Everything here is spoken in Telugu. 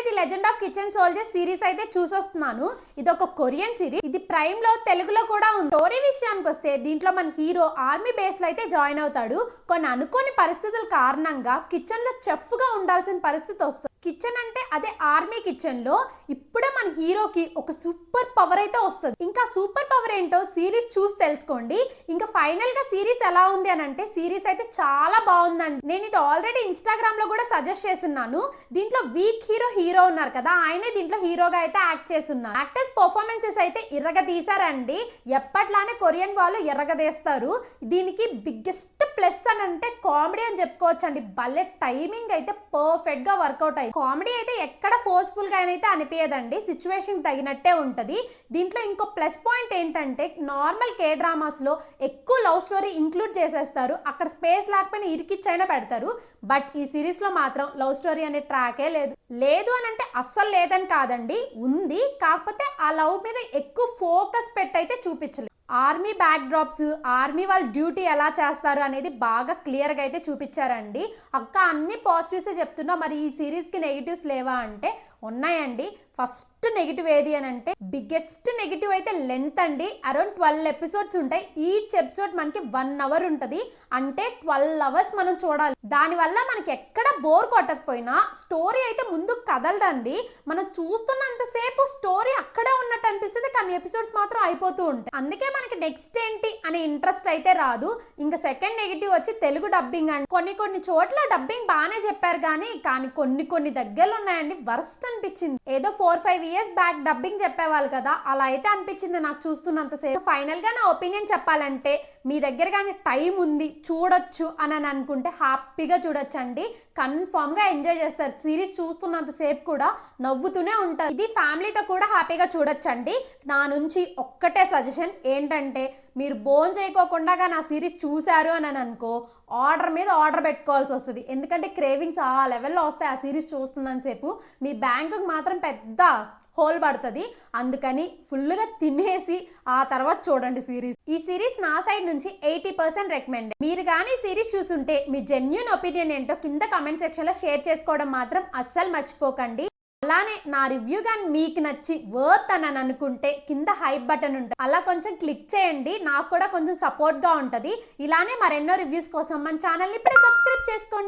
The legend of kitchen soldiers series అయితే చూసొస్తున్నాను. ఇది ఒక కొరియన్ సిరీస్. ఇది ప్రైమ్ లో తెలుగులో కూడా ఉంది. స్టోరీ విషయానికి వస్తే దీంట్లో మన హీరో ఆర్మీ బేస్ లో అయితే జాయిన్ అవుతాడు. కొన్ని అనుకోని పరిస్థితుల కారణంగా కిచెన్ లో చెఫ్ గా ఉండాల్సిన పరిస్థితి వస్తుంది. కిచెన్ అంటే అదే ఆర్మీ కిచెన్ లో ఇప్పుడే మన హీరోకి ఒక సూపర్ పవర్ అయితే వస్తుంది. ఇంకా సూపర్ పవర్ ఏంటో సిరీస్ చూసి తెలుసుకోండి. ఇంకా ఫైనల్ గా సిరీస్ ఎలా ఉంది అని అంటే సిరీస్ అయితే చాలా బాగుందండి. నేను ఇది ఆల్రెడీ ఇన్స్టాగ్రామ్ లో కూడా సజెస్ట్ చేస్తున్నాను. దీంట్లో వీక్ హీరో ఉన్నారు కదా, ఆయనే దీంట్లో హీరోగా అయితే యాక్ట్ చేస్తున్నారు. యాక్టర్స్ పర్ఫార్మెన్సెస్ అయితే ఎర్రగ తీసారండి. ఎప్పట్లానే కొరియన్ వాళ్ళు ఎర్రగదేస్తారు. దీనికి బిగ్గెస్ట్ ప్లస్ అని అంటే కామెడీ అని చెప్పుకోవచ్చు అండి. భలే టైమింగ్ అయితే పర్ఫెక్ట్ గా వర్కౌట్ అయ్యి కామెడీ అయితే ఎక్కడ ఫోర్స్ఫుల్ గా అయితే అనిపించదండి. సిచ్యువేషన్ తగినట్టే ఉంటది. దీంట్లో ఇంకో ప్లస్ పాయింట్ ఏంటంటే నార్మల్ కే డ్రామాస్ లో ఎక్కువ లవ్ స్టోరీ ఇంక్లూడ్ చేసేస్తారు. అక్కడ స్పేస్ లేకపోయినా ఇరికిచ్చైనా పెడతారు. బట్ ఈ సిరీస్ లో మాత్రం లవ్ స్టోరీ అనే ట్రాకే లేదు అని అంటే అస్సలు లేదని కాదండి, ఉంది. కాకపోతే ఆ లవ్ మీద ఎక్కువ ఫోకస్ పెట్టయితే చూపించలేదు. ఆర్మీ బ్యాక్ డ్రాప్స్, ఆర్మీ వాళ్ళ డ్యూటీ ఎలా చేస్తారు అనేది బాగా క్లియర్గా అయితే చూపించారండి. అక్క అన్ని పాజిటివ్సే చెప్తున్నా, మరి ఈ సిరీస్కి నెగిటివ్స్ లేవా అంటే ఉన్నాయండి. ఫస్ట్ నెగిటివ్ ఏది అని అంటే బిగ్గెస్ట్ నెగిటివ్ అయితే లెంత్ అండి. అరౌండ్ 12 ఎపిసోడ్స్ ఉంటాయి. ఈచ్ ఎపిసోడ్ మనకి 1 అవర్ ఉంటుంది. అంటే 12 అవర్స్ మనం చూడాలి. దానివల్ల మనకి ఎక్కడ బోర్ కొట్టకపోయినా స్టోరీ అయితే ముందు కదలదండి. మనం చూస్తున్నంతసేపు స్టోరీ అక్కడే ఉన్నట్టు అనిపిస్తుంది, కానీ ఎపిసోడ్స్ మాత్రం అయిపోతూ ఉంటాయి. అందుకే మనకి నెక్స్ట్ ఏంటి అనే ఇంట్రెస్ట్ అయితే రాదు. ఇంకా సెకండ్ నెగిటివ్ వచ్చి తెలుగు డబ్బింగ్ అండి. కొన్ని చోట్ల డబ్బింగ్ బాగానే చెప్పారు, కానీ కొన్ని దగ్గరలో ఉన్నాయండి వర్స్ట్ అనిపించింది. ఏదో 4-5 ఇయర్స్ బ్యాక్ డబ్బింగ్ చెప్పేవాళ్ళు కదా, అలా అయితే అనిపించింది నాకు చూస్తున్నంతసేపు. ఫైనల్ గా నా ఒపీనియన్ చెప్పాలంటే మీ దగ్గర కానీ టైం ఉంది చూడొచ్చు అని అనుకుంటే హ్యాపీగా చూడొచ్చు అండి. కన్ఫామ్ గా ఎంజాయ్ చేస్తారు. సిరీస్ చూస్తున్నంతసేపు కూడా నవ్వుతూనే ఉంటారు. ఇది ఫ్యామిలీతో కూడా హ్యాపీగా చూడొచ్చండి. నా నుంచి ఒక్కటే సజెషన్ ఏంటంటే, మీరు బోన్ చేయకోకుండా నా సిరీస్ చూశారు అని అనుకో, ఆర్డర్ మీద ఆర్డర్ పెట్టుకోవాల్సి వస్తుంది. ఎందుకంటే క్రేవింగ్స్ ఆ లెవెల్లో వస్తాయి ఆ సిరీస్ చూస్తున్నంత సేపు. మీ బ్యాంకుకి మాత్రం పెద్ద హోల్ పడుతుంది. అందుకని ఫుల్గా తినేసి ఆ తర్వాత చూడండి సిరీస్. ఈ సిరీస్ నా సైడ్ నుంచి 80% రికమెండ్. మీరు కానీ సిరీస్ చూసుంటే మీ జెన్యూన్ ఒపీనియన్ ఏంటో కింద కామెంట్ సెక్షన్ లో షేర్ చేసుకోవడం మాత్రం అస్సలు మర్చిపోకండి. అలానే నా రివ్యూ కానీ మీకు నచ్చి వర్త్ అని అనుకుంటే కింద హైప్ బటన్ ఉంటుంది, అలా కొంచెం క్లిక్ చేయండి. నాకు కూడా కొంచెం సపోర్ట్ గా ఉంటుంది. ఇలానే మరెన్నో రివ్యూస్ కోసం మన ఛానల్ని ఇప్పుడే సబ్స్క్రైబ్ చేసుకోండి.